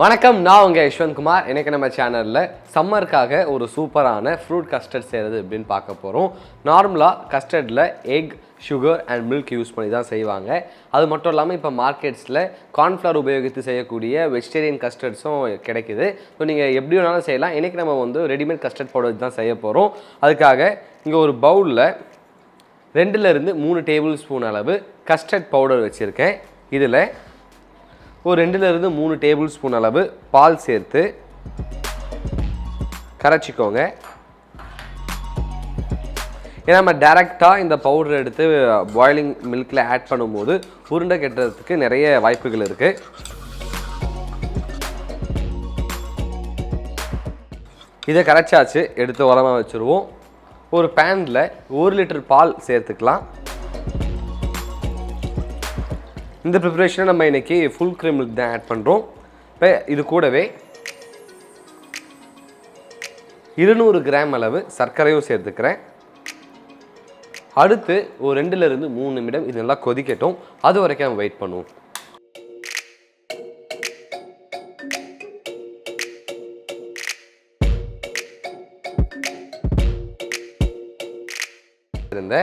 வணக்கம், நான் உங்கள் யஷ்வந்த் குமார். இன்றைக்கி நம்ம சேனலில் சம்மருக்காக ஒரு சூப்பரான ஃப்ரூட் கஸ்டர்ட் செய்கிறது அப்படின்னு பார்க்க போகிறோம். நார்மலாக கஸ்டர்டில் egg, sugar and milk use பண்ணி தான் செய்வாங்க. அது மட்டும் இல்லாமல் இப்போ மார்க்கெட்ஸில் கார்ன்ஃப்ளவர் உபயோகித்து செய்யக்கூடிய வெஜிடேரியன் கஸ்டர்ட்ஸும் கிடைக்குது. ஸோ நீங்கள் எப்படி வேணாலும் செய்யலாம். இன்றைக்கி நம்ம ரெடிமேட் கஸ்டர்ட் பவுடர் தான் செய்ய போகிறோம். அதுக்காக இங்கே ஒரு பவுலில் 2-3 டேபிள் ஸ்பூன் அளவு கஸ்டர்ட் பவுடர் வச்சுருக்கேன். இதில் ஒரு 2-3 டேபிள் ஸ்பூன் அளவு பால் சேர்த்து கரைச்சிக்கோங்க. ஏன்னா நம்ம டைரெக்டாக இந்த பவுடர் எடுத்து பாயிலிங் மில்கில் ஆட் பண்ணும்போது உருண்டை கட்டுறதுக்கு நிறைய வாய்ப்புகள் இருக்குது. இதை கரைச்சாச்சு, எடுத்து உரமாக வச்சுருவோம். ஒரு பேனில் 1 லிட்டர் பால் சேர்த்துக்கலாம். இந்த ப்ரிப்பரேஷனை நம்ம இன்றைக்கி ஃபுல் க்ரீம் மில்க் தான் ஆட் பண்ணுறோம். இப்போ இது கூடவே 200 கிராம் அளவு சர்க்கரையும் சேர்த்துக்கிறேன். அடுத்து ஒரு 2-3 நிமிடம் இது நல்லா கொதிக்கட்டும். அது வரைக்கும் நம்ம வெயிட் பண்ணுவோம். இந்த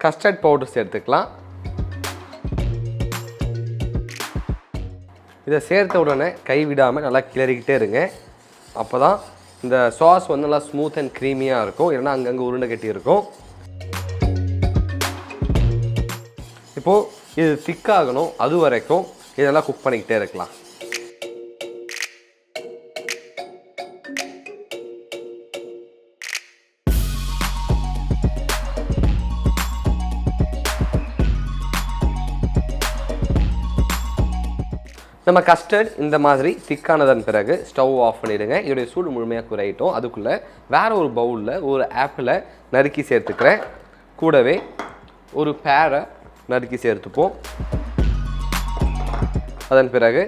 கஸ்டர்ட் பவுடர் சேர்த்துக்கலாம். இதை சேர்த்த உடனே கைவிடாமல் நல்லா கிளறிக்கிட்டே இருங்க. அப்போ தான் இந்த சாஸ் நல்லா ஸ்மூத் அண்ட் க்ரீமியாக இருக்கும். இல்லைன்னா அங்கங்கே உருண்டை கட்டி இருக்கும். இப்போது இது திக்காகணும், அது வரைக்கும் இதெல்லாம் குக் பண்ணிக்கிட்டே இருக்கலாம். நம்ம கஸ்டர்ட் இந்த மாதிரி திக்கானதன் பிறகு ஸ்டவ் ஆஃப் பண்ணிவிடுங்க. இதோடைய சூடு முழுமையாக குறையிட்டோம். அதுக்குள்ளே வேறு ஒரு பவுலில் ஒரு ஆப்பிளை நறுக்கி சேர்த்துக்கிறேன். கூடவே ஒரு பேரை நறுக்கி சேர்த்துப்போம். அதன் பிறகு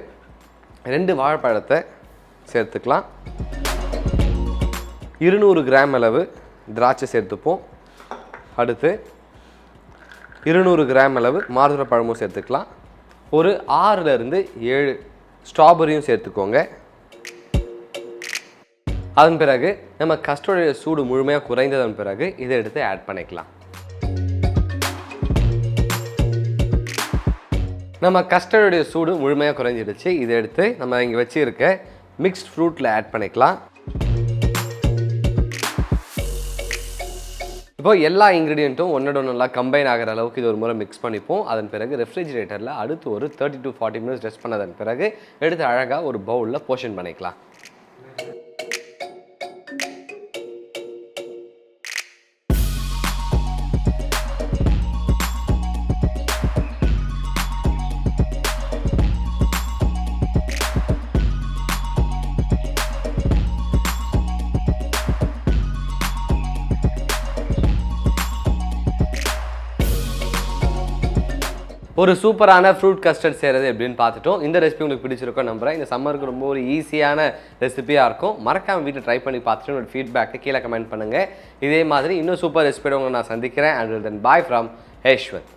2 வாழைப்பழத்தை சேர்த்துக்கலாம். 200 கிராம் அளவு திராட்சை சேர்த்துப்போம். அடுத்து 200 கிராம் அளவு மாதுளை பழமும் சேர்த்துக்கலாம். ஒரு 6-7 ஸ்ட்ராபெரியும் சேர்த்துக்கோங்க. அதன் பிறகு நம்ம கஸ்டர்டைய சூடு முழுமையாக குறைந்ததன் பிறகு இதை எடுத்து ஆட் பண்ணிக்கலாம். நம்ம கஸ்டர்டைய சூடு முழுமையாக குறைஞ்சிடுச்சு. இதை எடுத்து நம்ம இங்கே வச்சுருக்க மிக்ஸ்ட் ஃப்ரூட்டில் ஆட் பண்ணிக்கலாம். இப்போ எல்லா இன்க்ரீடியண்ட்டும் ஒன்றோட நல்லா கம்பைன் ஆகிற அளவுக்கு இது ஒரு முறை மிக்ஸ் பண்ணிப்போம். அதன் பிறகு ரெஃப்ரிஜிரேட்டரில் அடுத்து ஒரு 30 to 40 மினிட்ஸ் ரெஸ்ட் பண்ணதன் பிறகு எடுத்து அழகாக ஒரு பவுலில் போர்ஷன் பண்ணிக்கலாம். ஒரு சூப்பரான ஃப்ரூட் கஸ்டர்ட் செய்கிறது எப்படின்னு பார்த்துட்டோம். இந்த ரெசிபி உங்களுக்கு பிடிச்சிருக்கோம் நம்புகிறேன். இந்த சம்மருக்கு ரொம்ப ஒரு ஈஸியான ரெசிபியாக இருக்கும். மறக்காமல் வீட்டில் ட்ரை பண்ணி பார்த்துட்டு உங்களோட ஃபீட்பேக்கை கீழே கமெண்ட் பண்ணுங்கள். இதே மாதிரி இன்னும் சூப்பர் ரெசிபியோட உங்களை நான் சந்திக்கிறேன். And then bye from Yashwant.